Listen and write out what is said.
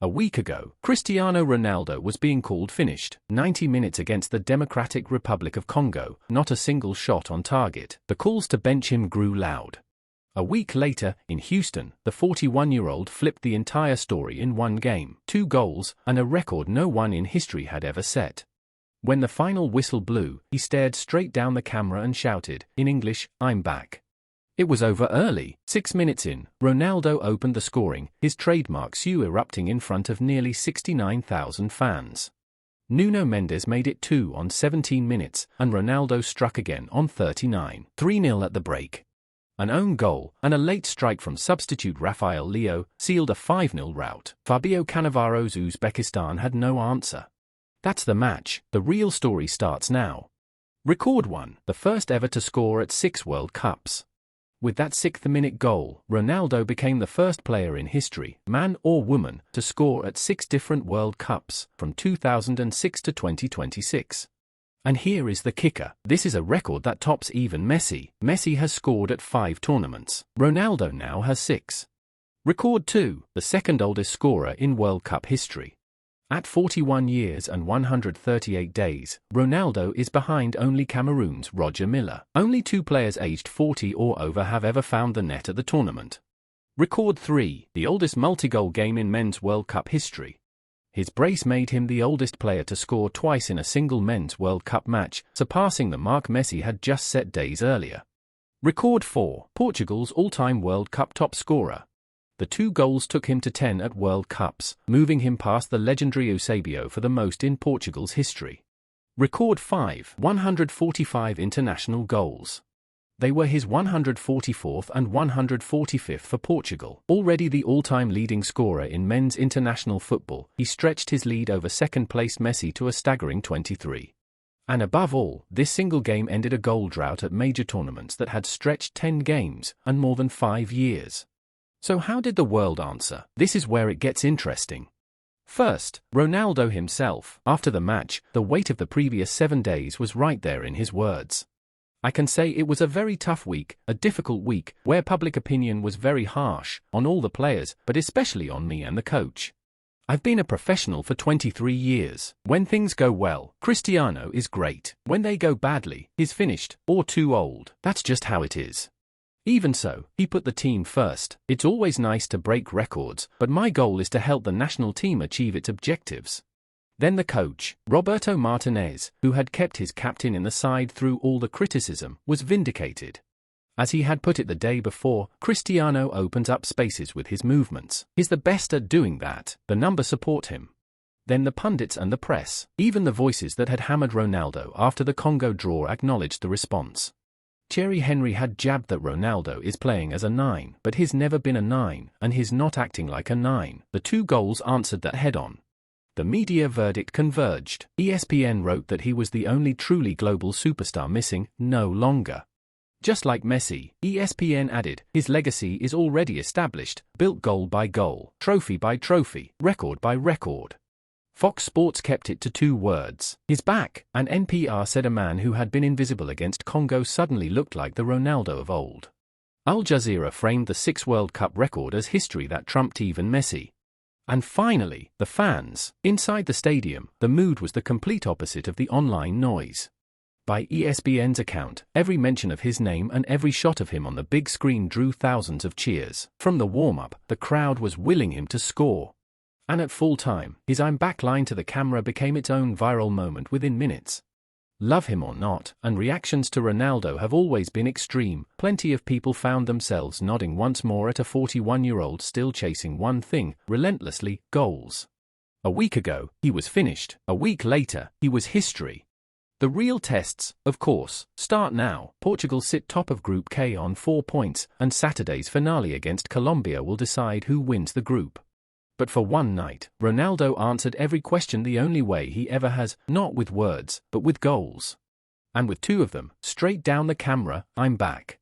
A week ago, Cristiano Ronaldo was being called finished. 90 minutes against the Democratic Republic of Congo, not a single shot on target. The calls to bench him grew loud. A week later, in Houston, the 41-year-old flipped the entire story in one game. 2 goals, and a record no one in history had ever set. When the final whistle blew, he stared straight down the camera and shouted, in English, "I'm back." It was over early. 6 minutes in, Ronaldo opened the scoring, his trademark Seu erupting in front of nearly 69,000 fans. Nuno Mendes made it 2 on 17 minutes, and Ronaldo struck again on 39. 3-0 at the break. An own goal, and a late strike from substitute Rafael Leo, sealed a 5-0 rout. Fabio Cannavaro's Uzbekistan had no answer. That's the match. The real story starts now. Record 1, the first ever to score at 6 World Cups. With that 6th-minute goal, Ronaldo became the first player in history, man or woman, to score at 6 different World Cups, from 2006 to 2026. And here is the kicker. This is a record that tops even Messi. Messi has scored at 5 tournaments. Ronaldo now has 6. Record 2, the second oldest scorer in World Cup history. At 41 years and 138 days, Ronaldo is behind only Cameroon's Roger Milla. Only 2 players aged 40 or over have ever found the net at the tournament. Record 3, the oldest multi-goal game in men's World Cup history. His brace made him the oldest player to score twice in a single men's World Cup match, surpassing the mark Messi had just set days earlier. Record 4, Portugal's all-time World Cup top scorer. The 2 goals took him to 10 at World Cups, moving him past the legendary Eusébio for the most in Portugal's history. Record 5, 145 international goals. They were his 144th and 145th for Portugal. Already the all-time leading scorer in men's international football, he stretched his lead over second-placed Messi to a staggering 23. And above all, this single game ended a goal drought at major tournaments that had stretched 10 games and more than 5 years. So how did the world answer? This is where it gets interesting. First, Ronaldo himself. After the match, the weight of the previous 7 days was right there in his words. "I can say it was a very tough week, a difficult week, where public opinion was very harsh, on all the players, but especially on me and the coach. I've been a professional for 23 years. When things go well, Cristiano is great. When they go badly, he's finished, or too old. That's just how it is. Even so, he put the team first. It's always nice to break records, but my goal is to help the national team achieve its objectives." Then the coach, Roberto Martinez, who had kept his captain in the side through all the criticism, was vindicated. As he had put it the day before, Cristiano opens up spaces with his movements. He's the best at doing that. The numbers support him. Then the pundits and the press, even the voices that had hammered Ronaldo after the Congo draw, acknowledged the response. Thierry Henry had jabbed that Ronaldo is playing as a 9, but he's never been a 9, and he's not acting like a 9. The 2 goals answered that head-on. The media verdict converged. ESPN wrote that he was the only truly global superstar missing, no longer. Just like Messi, ESPN added, his legacy is already established, built goal by goal, trophy by trophy, record by record. Fox Sports kept it to 2 words. He's back, and NPR said a man who had been invisible against Congo suddenly looked like the Ronaldo of old. Al Jazeera framed the 6 World Cup record as history that trumped even Messi. And finally, the fans. Inside the stadium, the mood was the complete opposite of the online noise. By ESPN's account, every mention of his name and every shot of him on the big screen drew thousands of cheers. From the warm-up, the crowd was willing him to score. And at full time, his "I'm back" line to the camera became its own viral moment within minutes. Love him or not, and reactions to Ronaldo have always been extreme. Plenty of people found themselves nodding once more at a 41-year-old still chasing one thing, relentlessly, goals. A week ago, he was finished. A week later, he was history. The real tests, of course, start now. Portugal sit top of Group K on 4 points, and Saturday's finale against Colombia will decide who wins the group. But for one night, Ronaldo answered every question the only way he ever has, not with words, but with goals. And with 2 of them, straight down the camera, "I'm back."